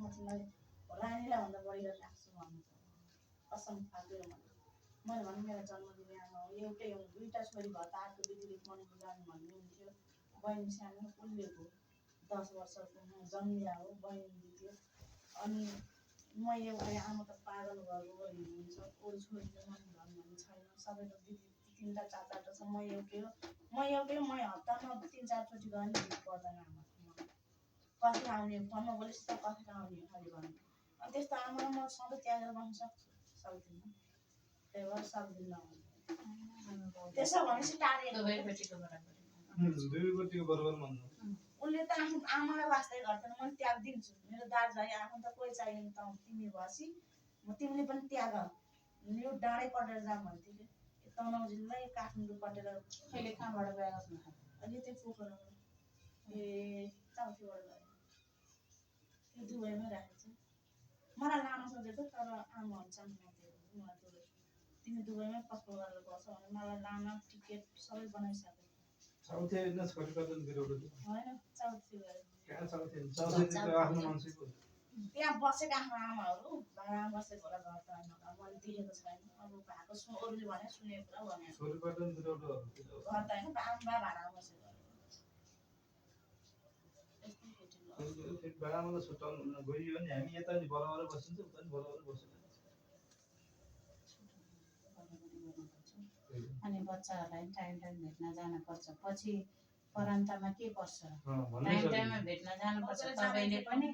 म तिमीलाई रानीलाई भन्दा बढी गरेर राख्छु भन्नु कसम खाँदै मैले भने मेरो जन्मदिने आमा हो एउटै हो दुईवटा छोरी भयो त आएको दिदीले मनको जानु भन्नुहुन्थ्यो बहिनी सानो उल्लेको 10 वर्षको जन्मिया हो बहिनी दिदी अनि म एउटै आमा त पागल भएको हिँड्नुहुन्छ अरू छोरीले मन भन्नु छैन सबैको दिदी 3टा 4टा छ म एउटै हो म हप्तामा 3-4 चोटि गए नि दिदी पर्दैन आमा कति आउने फोनमा बोलेपछि त कति आउने खालि भन्नु अनि त्यस्तो आमा म सधैँ त्यागेर बस्न सक्छु सक्दिनँ त्यही भएर सक्दिनँ त्यसो भनेपछि दुईपट्टिको बराबर मान्नु उसले त आफ्नो आमालाई वास्ता गर्दैन म त्याग दिन्छु मेरो दाजुभाइ आफ्नो त कोही चाहिएन त तिमी भएपछि म तिमीले पनि त्याग यो डाँडै कटेर जाऊँ भन्थ्यो कि तनहुँलाई काठमाडौँ कटेर कहिले कहाँबाट गएको छ अहिले त्यो पोखराबाट ए चौथीबाट गयो त्यो दुबईमा राखेको छ मलाई लान सोचेको तर आमा हुन्छ तिमी दुबईमै पक्को गरेर बस्छ भने मलाई लान टिकट सबै बनाइसक्यो साउथ एरिया छोरी कतन बिरोड होइन चौथी गयो कहाँ साउथ एरिया आफ्नो मान्छेको त्यहाँ बसेका आफ्नो आमाहरू भाडामा बसेको होला घर त होइन होला मैले देखेको छैन अब भएको अरूले भने सुनेको कुरा भने छोरी कतन बिरोड घर त होइन आमा भाडामा बसेको भाडामा त छुट्याउनु गइयो भने हामी यता नि बराबर बसिन्छ उता नि बराबर बसिन्छ अनि बच्चाहरूलाई टाइम भेट्न जानुपर्छ पछि परान्तमा के पर्छ टाइममा भेट्न जानुपर्छ तपाईँले पनि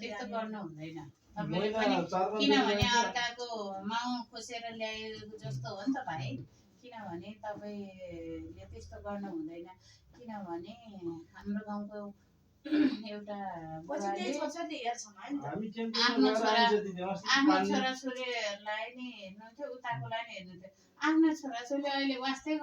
त्यस्तो गर्नु हुँदैन तपाईँले पनि किनभने अर्काको माउ खोसेर ल्याएको जस्तो हो नि त भाइ किनभने तपाईँले त्यस्तो गर्नु हुँदैन किनभने हाम्रो गाउँको एउटा आफ्नो छोराछोरीहरूलाई नि हेर्नुहुन्थ्यो उताकोलाई नि हेर्नुहुन्थ्यो आफ्नो छोराछोरीले अहिले वास्तै